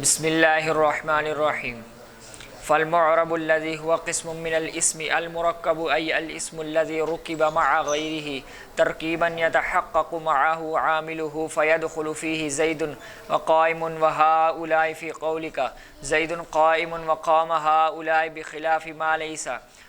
بسم الله الرحمن الرحيم. فالمعرب الذي هو قسم من الاسم المركب أي الاسم الذي ركب مع غيره تركيبا يتحقق معه عامله فيدخل فيه زيد وقائم وهؤلاء في قولك زيد قائم وقام هؤلاء بخلاف ما ليس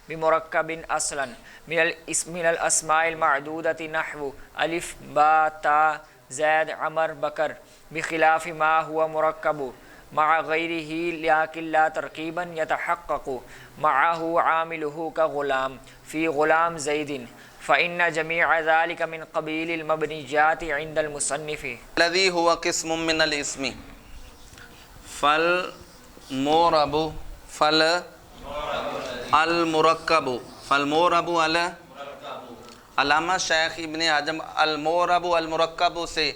بمركب أصلا من الأسماء المعدودة نحو ألف با تا زيد عمر بكر بخلاف ما هو مركب مع غيره لكن لا تركيبا يتحقق معه عامله كغلام في غلام زيد فإن جميع ذلك من قبيل المبنيات عند المصنف. الذي هو قسم من الاسم فالمورب المركب فالمورب علامہ شیخ ابن حجر المورب المرکب سے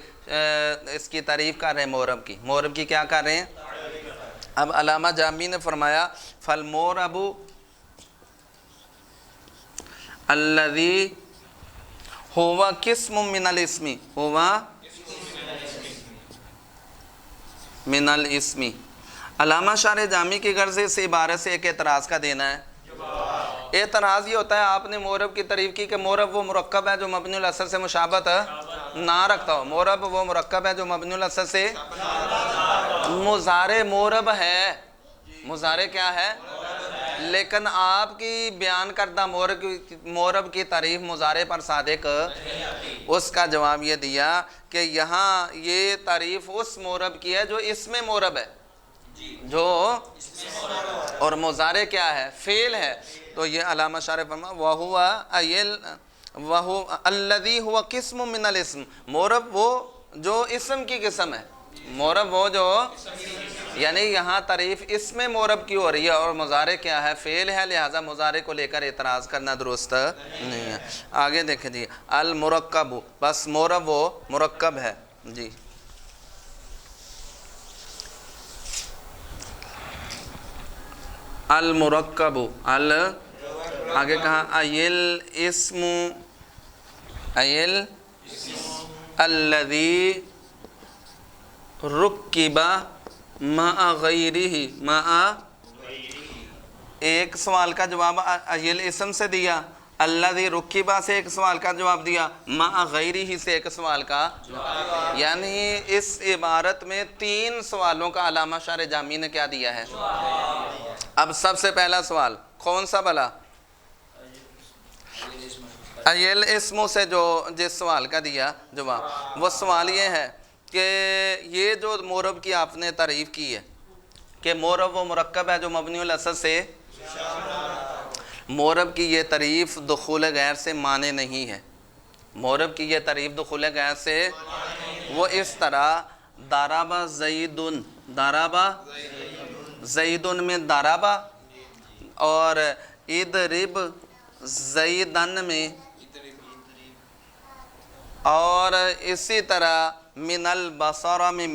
اس کی تعریف کر رہے ہیں. مورب کی کیا کر رہے ہیں؟ اب علامہ جامی نے فرمایا فالمورب الذی ہوا قسم من الاسم ہوا من الاسم. علامہ شارح جامی کی غرض سے عبارت سے ایک اعتراض کا دینا ہے. اعتراض یہ ہوتا ہے آپ نے مورب کی تعریف کی کہ مورب وہ مرکب ہے جو مبنی الاصل سے مشابہت نہ رکھتا ہو. مورب وہ مرکب ہے جو مبنی الاصل سے مضارع مورب ہے. مضارع کیا ہے؟ لیکن آپ کی بیان کردہ مورب کی تعریف مضارع پر صادق اس کا جواب یہ دیا کہ یہاں یہ تعریف اس مورب کی ہے جو اسم مورب ہے جو اور مضارع کیا ہے؟ فعل ہے. تو یہ علامہ شارح فرما وَهُوَ الَّذِي هُوَ قِسْمٌ مِّنَ الْاسْمِ. مورب وہ جو اسم کی قسم ہے. مورب وہ جو یعنی یہاں تعریف اسم مورب کی ہو رہی ہے اور مضارع کیا ہے؟ فعل ہے. لہذا مضارع کو لے کر اعتراض کرنا درست نہیں ہے. آگے دیکھیں جی المرکب بس مورب وہ مرکب ہے جی. المرکب آگے کہا ایل اسم الذی رکب مع غیرہ ایک سوال کا جواب ایل اسم سے دیا, الذی رکبہ سے ایک سوال کا جواب دیا, مع غیرہ سے ایک سوال کا یعنی اس عبارت میں تین سوالوں کا علامہ شارح جامی نے کیا دیا ہے. اب سب سے پہلا سوال کون سا بلا؟ ایل اسموں سے جو جس سوال کا دیا جواب وہ سوال یہ ہے کہ یہ جو مورب کی آپ نے تعریف کی ہے کہ مورب وہ مرکب ہے جو مبنی الاصل سے مورب کی یہ تعریف دخول غیر سے مانے نہیں ہے. مورب کی یہ تعریف دخول غیر سے وہ اس طرح دارابا زیدن دارابا زیدن میں دارابا اور ادرب زیدن میں اور اسی طرح من البصر میں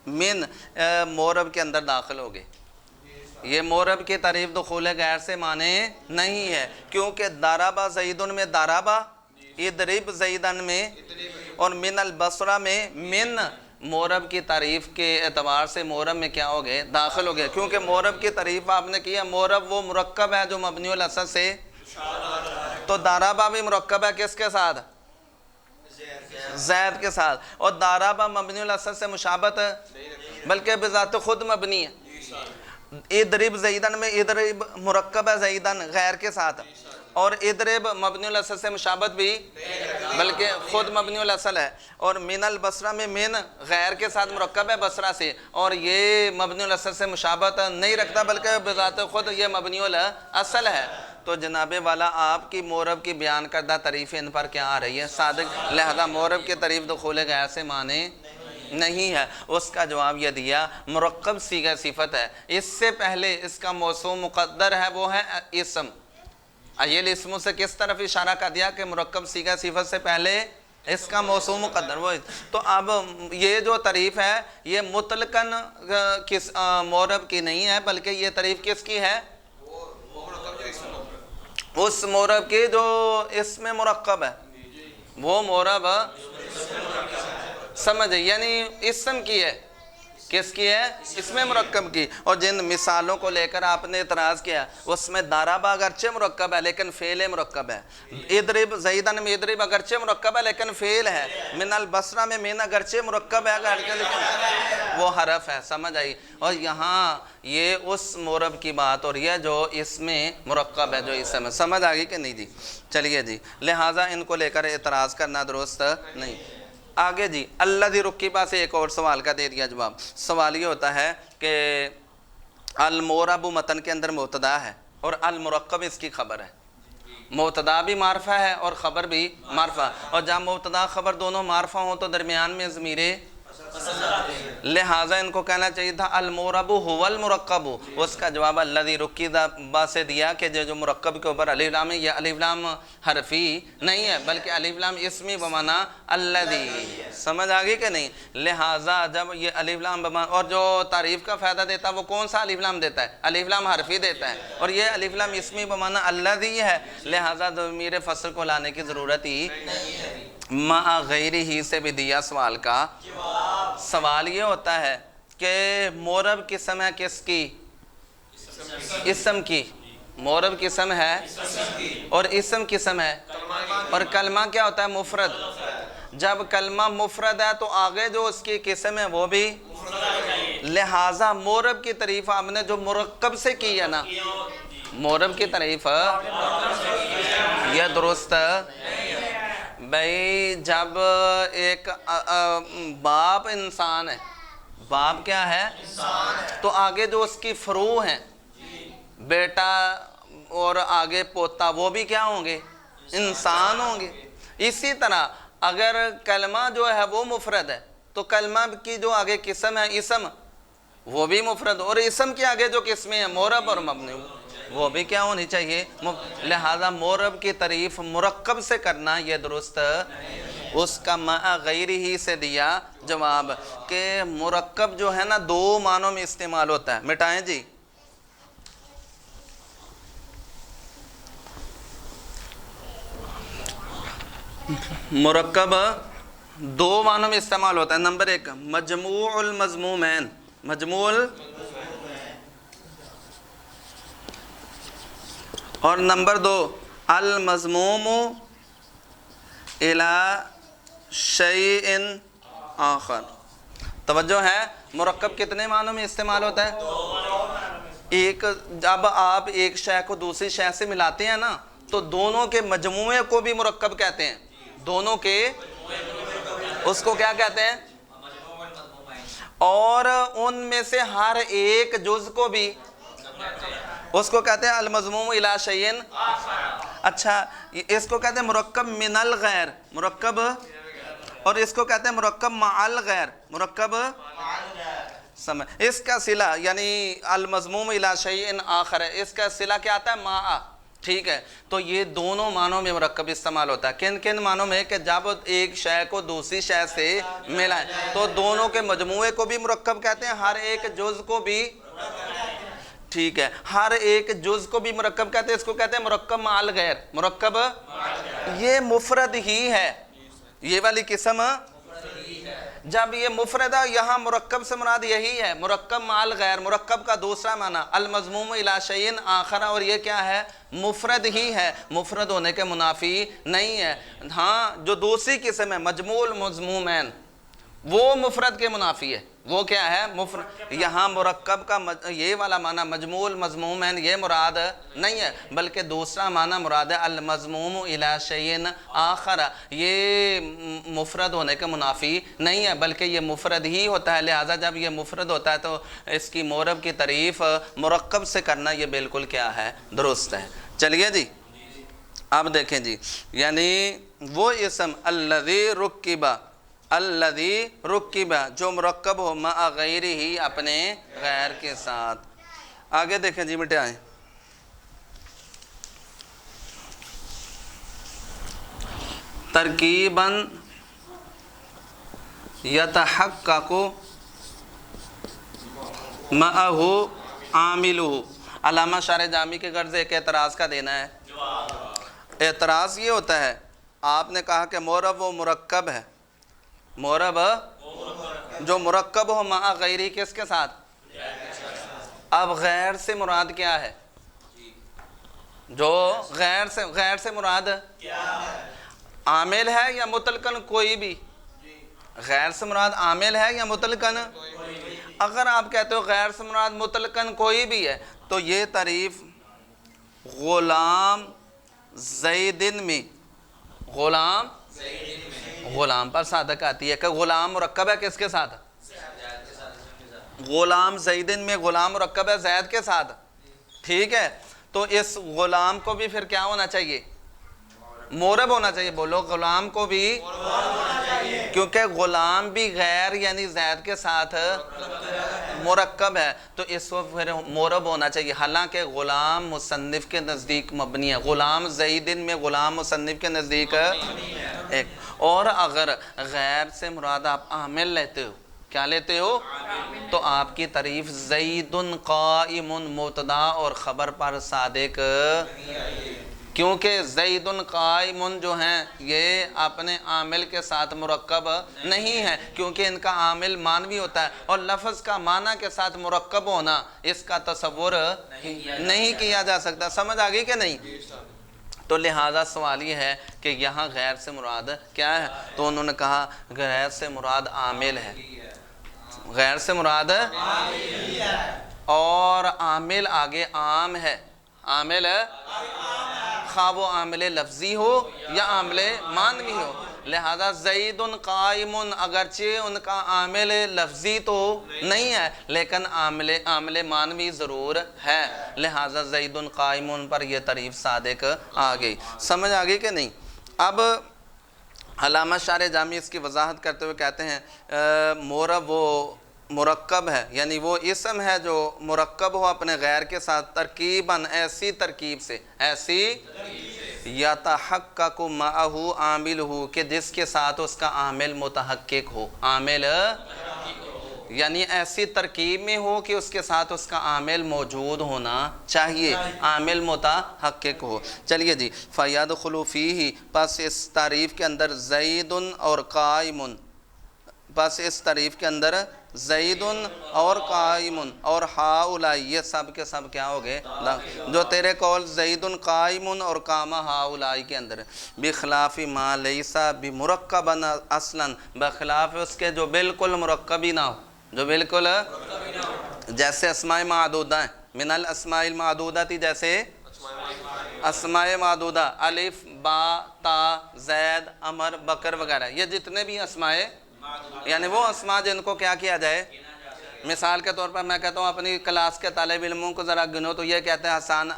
من مورب کے اندر داخل ہو گئے. یہ مورب کی تعریف دخول غیر سے مانے نہیں ہے کیونکہ دارابا زیدن میں دارابا ادرب زیدن میں اور من البصر میں من مورب کی تعریف کے اعتبار سے مورب میں کیا ہو گئے؟ داخل ہو گئے. کیونکہ مورب کی تعریف آپ نے کیا مورب وہ مرکب ہے جو مبنی الاصل سے تو دارابا بھی مرکب ہے کس کے ساتھ؟ زید کے ساتھ. اور دارابا مبنی الاصل سے مشابہت بلکہ بذات خود مبنی ہے. ادرب زیدن میں ادرب مرکب ہے زیدن غیر کے ساتھ اور ادرب مبنی الاصل سے مشابہت بھی بلکہ خود مبنی الاصل ہے. اور من البصرہ میں من غیر کے ساتھ مرکب ہے بصرہ سے اور یہ مبنی الاصل سے مشابہت نہیں رکھتا بلکہ بذات خود یہ مبنی الاصل ہے. تو جناب والا آپ کی مورب کی بیان کردہ تعریف ان پر کیا آ رہی ہے؟ صادق. لہذا مورب کی تعریف دخول غیر سے مانے نہیں ہے. اس کا جواب یہ دیا مرکب صیغہ صفت ہے. اس سے پہلے اس کا موصوف مقدر ہے وہ ہے اسم. ایل اسموں سے کس طرف اشارہ کر دیا کہ مرکب صیغہ صفت سے پہلے اس کا موصوف مقدر وہ. تو اب یہ جو تعریف ہے یہ مطلقاً مورب کی نہیں ہے بلکہ یہ تعریف کس کی ہے؟ اس مورب کی جو اسم مرکب ہے وہ مورب سمجھ، یعنی اسم کی ہے، کس کی ہے؟ اسم مرکب کی۔ اور جن مثالوں کو لے کر آپ نے اعتراض کیا اس میں ضرب اگرچہ مرکب ہے لیکن فعل مرکب ہے، اضرب زیدن میں اضرب اگرچہ مرکب ہے لیکن فعل ہے، من البصرہ میں من اگرچہ مرکب ہے لیکن وہ حرف ہے، سمجھ آئی؟ اور یہاں یہ اس مورب کی بات اور یہ جو اس میں مرکب ہے جو اسم ہے، سمجھ آگئی کہ نہیں جی؟ چلیے جی، لہٰذا ان کو لے کر اعتراض کرنا درست نہیں۔ آگے جی، الذی رکبہ سے ایک اور سوال کا دے دیا جواب۔ سوال یہ ہوتا ہے کہ المورب متن کے اندر مبتدا ہے اور المرکب اس کی خبر ہے، مبتدا بھی معرفہ ہے اور خبر بھی معرفہ، اور جب مبتدا خبر دونوں معرفہ ہوں تو درمیان میں ضمیر، لہٰذا ان کو کہنا چاہیے تھا المورب هو المرکب، اس کا جواب الذی رکبہ سے دیا کہ جو مرکب کے اوپر الف لام ہے، یہ الف لام حرفی نہیں ہے بلکہ الف لام اسمی بمعنی الذی، سمجھ آگئی کہ نہیں؟ لہٰذا جب یہ الف لام بمعنی، اور جو تعریف کا فائدہ دیتا ہے وہ کون سا الف لام دیتا ہے؟ الف لام حرفی دیتا ہے، اور یہ الف لام اسمی بمعنی الذی ہے، لہٰذا ضمیر فصل کو لانے کی ضرورت ہی مع غیر ہی سے بھی دیا سوال کا۔ سوال یہ ہوتا ہے کہ مورب قسم ہے کس کی؟ اسم کی۔ مورب قسم ہے اور اسم قسم ہے، اور کلمہ کیا ہوتا ہے؟ مفرد۔ جب کلمہ مفرد ہے تو آگے جو اس کی قسم ہے وہ بھی، لہٰذا مورب کی تعریف آپ نے جو مرکب سے کی ہے نا، مورب کی تعریف یہ درست بھئی۔ جب ایک باپ انسان ہے، باپ کیا ہے؟ تو آگے جو اس کی فروع ہیں، بیٹا اور آگے پوتا، وہ بھی کیا ہوں گے؟ انسان ہوں گے۔ اسی طرح اگر کلمہ جو ہے وہ مفرد ہے تو کلمہ کی جو آگے قسم ہے اسم، وہ بھی مفرد، اور اسم کے آگے جو قسمیں ہیں مورب اور مبنی وہ بھی کیا ہونی چاہیے؟ لہذا مورب کی تعریف مرکب سے کرنا یہ درست، اس کا مع غیر ہی سے دیا جواب کہ مرکب جو ہے نا دو معنوں میں استعمال ہوتا ہے۔ مٹائیں جی، مرکب دو معنوں میں استعمال ہوتا ہے۔ نمبر ایک مجموع المضمومین، مجموع، اور نمبر دو المضموم الی شیء آخر۔ توجہ ہے، مرکب کتنے معنوں میں استعمال ہوتا ہے؟ ایک، جب آپ ایک شے کو دوسری شے سے ملاتے ہیں نا تو دونوں کے مجموعے کو بھی مرکب کہتے ہیں، دونوں کے، اس کو کیا کہتے ہیں؟ اور ان میں سے ہر ایک جز کو بھی، اس کو کہتے ہیں المضموم الی شیء۔ اچھا، اس کو کہتے ہیں مرکب من الغیر، مرکب، اور اس کو کہتے ہیں مرکب مع الغیر، مرکب سمجھ۔ اس کا صلہ یعنی المضموم الی شیء آخر ہے، اس کا صلہ کیا آتا ہے؟ مع، ٹھیک ہے؟ تو یہ دونوں معنوں میں مرکب استعمال ہوتا ہے۔ کن کن معنوں میں؟ کہ جب ایک شے کو دوسری شے سے ملائیں تو دونوں کے مجموعے کو بھی مرکب کہتے ہیں، ہر ایک جز کو بھی، ٹھیک ہے، ہر ایک جز کو بھی مرکب کہتے ہیں، اس کو کہتے ہیں مرکب مع الغیر، مرکب، یہ مفرد ہی ہے، یہ والی قسم جب یہ مفرد ہے، یہاں مرکب سے مراد یہی ہے، مرکب مع الغیر، مرکب کا دوسرا معنی المضموم الی شیء آخر، اور یہ کیا ہے؟ مفرد ہی ہے، مفرد ہونے کے منافی نہیں ہے۔ ہاں، جو دوسری قسم ہے مجموع المضمومین، وہ مفرد کے منافی ہے، وہ کیا ہے؟ مفرد۔ یہاں مرکب کا یہ والا معنی مجموع المضمومین یہ مراد نہیں ہے، بلکہ دوسرا معنی مراد ہے المضموم الی شیء آخر، یہ مفرد ہونے کے منافی نہیں ہے بلکہ یہ مفرد ہی ہوتا ہے، لہٰذا جب یہ مفرد ہوتا ہے تو اس کی مورب کی تعریف مرکب سے کرنا یہ بالکل کیا ہے؟ درست ہے۔ چلیے جی، اب دیکھیں جی، یعنی وہ اسم الذی رکبہ، الذی رکبہ جو مرکب ہو مع غیر ہی، اپنے غیر کے ساتھ۔ آگے دیکھیں جی، مٹے آئیں، ترکیباً یتحقق معہ عاملہ۔ علامہ شارح جامی کے غرض ایک اعتراض کا دینا ہے۔ اعتراض یہ ہوتا ہے، آپ نے کہا کہ مورب و مرکب ہے، مورب جو مرکب ہو مع غیری کس کے ساتھ؟ اب غیر سے مراد کیا ہے؟ جو غیر سے مراد عامل ہے یا مطلقاً کوئی بھی؟ غیر سے مراد عامل ہے یا مطلقاً؟ اگر آپ کہتے ہو غیر سے مراد مطلقاً کوئی بھی ہے تو یہ تعریف غلام زیدن میں غلام پر صادق آتی ہے کہ غلام مرکب ہے کس کے ساتھ؟ غلام زیدن میں غلام مرکب ہے زید کے ساتھ، ٹھیک ہے؟ تو اس غلام کو بھی پھر کیا ہونا چاہیے؟ مورب ہونا چاہیے. بولو غلام کو بھی، کیونکہ غلام بھی غیر یعنی زید کے ساتھ مرکب ہے تو اس وقت پھر مورب ہونا چاہیے. حالانکہ غلام مصنف کے نزدیک مبنی ہے. غلام زیدن میں غلام مصنف کے نزدیک ایک. اور اگر غیر سے مراد آپ عامل لیتے ہو، کیا لیتے ہو؟ تو آپ کی تعریف زیدن قائم مبتدا اور خبر پر صادق، کیونکہ زیدن قائم جو ہیں یہ اپنے عامل کے ساتھ مرکب نہیں ہے، کیونکہ ان کا عامل مانوی ہوتا ہے اور لفظ کا معنی کے ساتھ مرکب ہونا اس کا تصور نہیں کیا جا سکتا. سمجھ آگئی کہ نہیں؟ تو لہذا سوال یہ ہے کہ یہاں غیر سے مراد کیا ہے؟ تو انہوں نے کہا غیر سے مراد عامل ہے. غیر سے مراد اور عامل آگے عام ہے. عامل خواہ وہ عامل لفظی ہو یا عامل معنوی ہو. لہذا زید قائم اگرچہ ان کا عامل لفظی تو نہیں ہے لیکن عامل معنوی ضرور ہے. لہذا زید قائم پر یہ تعریف صادق آ گئی. سمجھ آ گئی کہ نہیں؟ اب علامہ شارح جامی اس کی وضاحت کرتے ہوئے کہتے ہیں مورب وہ مرکب ہے، یعنی وہ اسم ہے جو مرکب ہو اپنے غیر کے ساتھ ترکیباً ایسی ترکیب سے یتحقق معہ عاملہ کہ جس کے ساتھ اس کا عامل متحقق ہو. عامل یعنی ایسی ترکیب میں ہو کہ اس کے ساتھ اس کا عامل موجود ہونا چاہیے، عامل متحقق ہو. چلیے جی. فَيَدْخُلُ فِيهِ پس اس تعریف کے اندر زیدن اور قائمن، بس اس تعریف کے اندر زیدن اور قائمن اور ہاؤلائی یہ سب کے سب کیا ہو گئے؟ جو تیرے قول زیدن قائمن اور قامہ ہاؤلائی کے اندر بخلاف ما لیسا بمرکبا اصلا، بخلاف اس کے جو بالکل مرکبی نہ ہو، جو بالکل جیسے اسماء معدودہ ہیں. من الاسماء المعدودہ تھی جیسے اسماء معدودہ الف با تا زید عمر بکر وغیرہ، یہ جتنے بھی اسماء یعنی وہ اسماء جن کو کیا کیا جائے. مثال کے طور پر میں کہتا ہوں اپنی کلاس کے طالب علموں کو ذرا گنو تو یہ کہتے ہیں حسان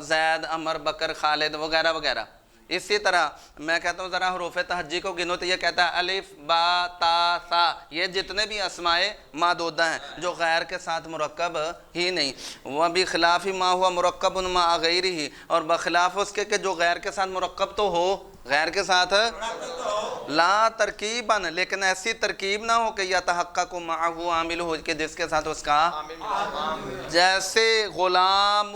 زید عمر بکر خالد وغیرہ وغیرہ. اسی طرح میں کہتا ہوں ذرا حروف تہجی کو گنو تو یہ کہتا ہے الف با تا سا. یہ جتنے بھی اسماء معدودہ ہیں جو غیر کے ساتھ مرکب ہی نہیں. وَبِخِلَافِ مَا هُوَ مُرَكَّبٌ مَعَ غَيْرِهِ اور بخلاف اس کے کہ جو غیر کے ساتھ مرکب تو ہو، غیر کے ساتھ لا ترکیباً لیکن ایسی ترکیب نہ ہو کہ یتحقق معہ عامل ہو کہ جس کے ساتھ اس کا جیسے غلام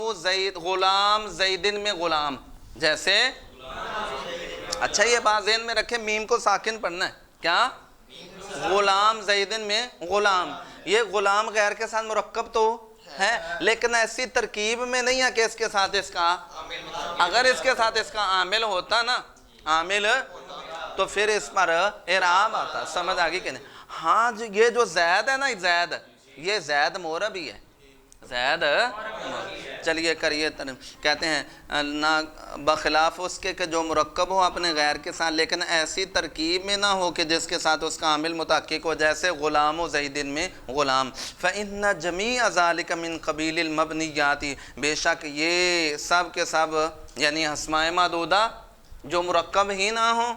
زیدن میں غلام، جیسے اچھا یہ بات ذہن میں رکھیں میم کو ساکن پڑھنا ہے. کیا؟ غلام زیدن میں غلام. یہ غلام غیر کے ساتھ مرکب تو ہے لیکن ایسی ترکیب میں نہیں ہے کہ اس کے ساتھ اس کا، اگر اس کے ساتھ اس کا عامل ہوتا نا، عامل تو پھر اس پر اعراب آتا. سمجھ آگئی کہ نہیں؟ ہاں جی یہ جو زید ہے نا، زید یہ زید مورب ہی ہے. زید چلیے کریے. کہتے ہیں بخلاف اس کے کہ جو مرکب ہو اپنے غیر کے ساتھ لیکن ایسی ترکیب میں نہ ہو کہ جس کے ساتھ اس کا عامل متحقق ہو، جیسے غلام و زیدن میں غلام. فَإِنَّ جَمِيعَ ذَلِكَ مِن قَبِيلِ الْمَبْنِيَّاتِ بے شک یہ سب کے سب یعنی اسماء معدودہ جو مرکب ہی نہ ہوں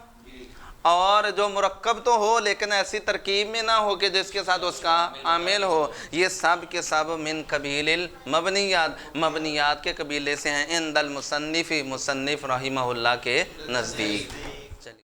اور جو مرکب تو ہو لیکن ایسی ترکیب میں نہ ہو کہ جس کے ساتھ اس کا عامل ہو، یہ سب کے سب من قبیل المبنیات مبنیات کے قبیلے سے ہیں. عند المصنف مصنف رحمہ اللہ کے نزدیک.